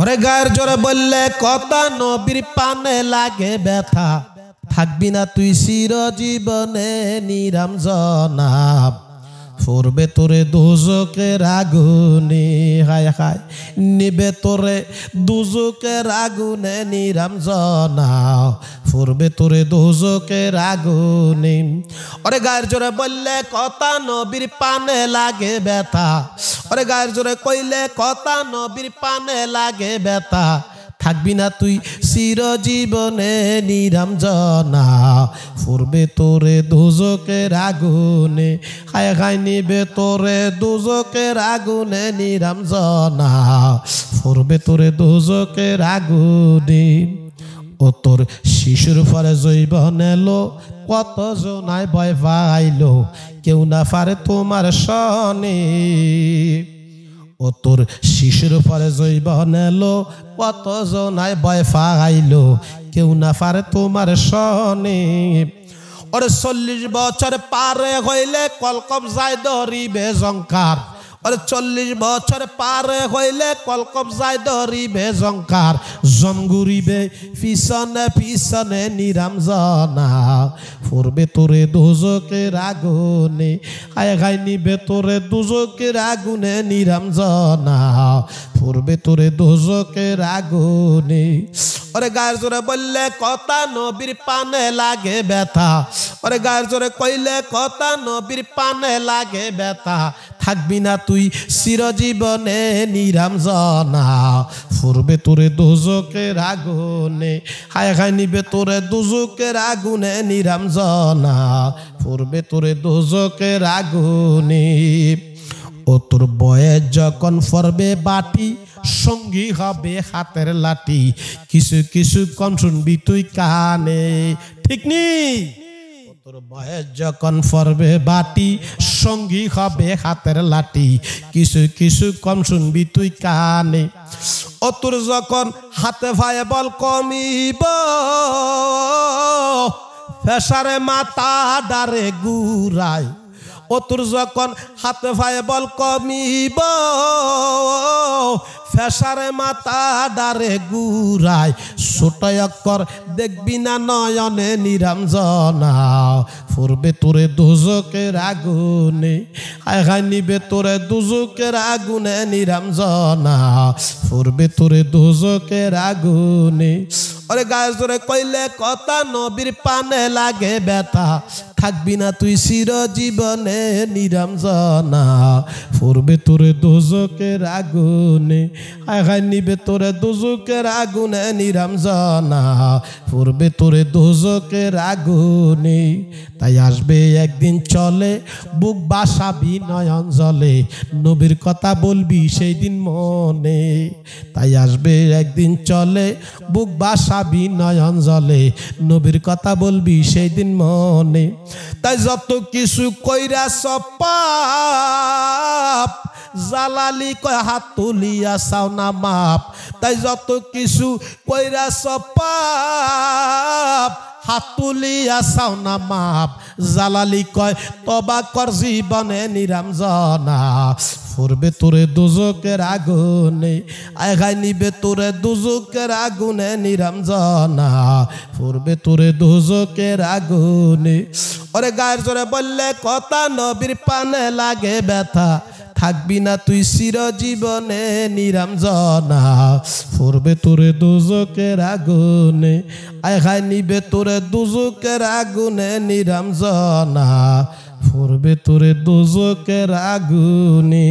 ওরে গায়ের জোরে বললে কথা নবীর পানে লাগে ব্যথা থাকবি না তুই চিরজীবনে নিরাম জনাব পড়বে তোরে দুজকের আগুনে হায় হায় নিবে তোরে দুজকের আগুনে নিরাম জনাব পড়বে তোরে দুজকের আগুনে ওরে গায়ের জোরে বললে কথা নবীর পানে লাগে ব্যথা ওরে গায়ের জোরে কইলে কথা নবীর পানে লাগে ব্যথা থাকবি না তুই চিরজীবনে নিরাম জনাব পড়বে তোরে দুজকের আগুনে হায় হায় নিবে তোরে দুজকের আগুনে নিরাম জনাব পড়বে তোরে দুজকের আগুনে ও তোর শিশুর পরে জৈবন এলো কত জনায় ভয় পাইলো কেউ না পারে তোমার সনে ও তোর শিশুর পরে জৈবন এলো কত জনায় ভয় পাইলো কেউ না পারে তোমার সনে ওরে 40 বছর পারে হইলে কলকব যায় ধরিবে জংকার ওরে 40 বছর পারে হইলে কলকব যায় ধরিবে জংকার জমগুরিবে পিছনে পিছনে নিরাম জনাব পড়বে তোরে দুজকের আগুনে হায় হায় নিবে তোরে দুজকের আগুনে নিরাম জনাব পড়বে তোরে দুজকের আগুনে ওরে গায়ের জোরে বললে কথা নবীর পানে লাগে ব্যথা ওরে গায়ের জোরে কইলে কথা নবীর পানে লাগে ব্যথা থাকবি না তুই চিরজীবনে নিরাম জনাব পড়বে তোরে দুজকের আগুনে হায় হায় নিবে তোরে দুজকের আগুনে নিরাম জনাব পড়বে তোরে দুজকের আগুনে ও তোর বয়স যখন পড়বে বাটি সঙ্গী হবে হাতের লাঠি কিছু কিছু কম শুনবি তুই কানে ঠিক নি তোর বয়স যখন পড়বে বাটি সঙ্গী হবে হাতের লাঠি কিছু কিছু কম শুনবি তুই কানে ও তোর যখন হাতে ভাই বল কমিব ফেসারে মাথা ডারে গুড়ায় ও তোর যখন হাতে ভাই বল কমিব ফেসারে মাথা ডারে গুড়ায় ছোট অক্ষর দেখবি না নয়নে নিরাম জনাব পড়বে তোরে দুজকের আগুনে হায় হায় নিবে তোরে দুজকের আগুনে নিরাম জনাব পড়বে তোরে দুজকের আগুনে ওরে গায়ে জোরে কইলে কথা নবীর পানে লাগে ব্যথা থাকবি না তুই চিরজীবনে নিরাম জনাব পড়বে তোরে দুজকের আগুনে হায় হায় নিবে তোরে দুজকের আগুনে নিরাম জনাব পড়বে তোরে দুজকের আগুনে তাই আসবে একদিন চলে বুক বাসাবি নয়ন জলে নবীর কথা বলবি সেই দিন মনে তাই আসবে একদিন চলে বুক বাসাবি নয়ন জলে নবীর কথা বলবি সেই দিন মনে তাই যত কিছু কইরা পাপ জালালি কয় হাত তুলিয়া চাও না মাপ তাই যত কিছু কইরা পাপ হাত তুলিয়া চাও না মাপ জালালি কয় তবা কর জীবনে নিরাম জনাব পড়বে তোরে দুজকের আগুনে আয় গায় নিবে তোরে দুজকের আগুনে নিরাম জনাব পড়বে তোরে দুজকের আগুনে ওরে গায়ের জোরে বললে কথা নবীর পানে লাগে ব্যথা থাকবি না তুই চিরজীবনে নিরাম জনাব পড়বে তোরে দুজকের আগুনে আয় হায় নিবে তোরে দুজকের আগুনে নিরাম জনাব পড়বে তোরে দুজকের আগুনে।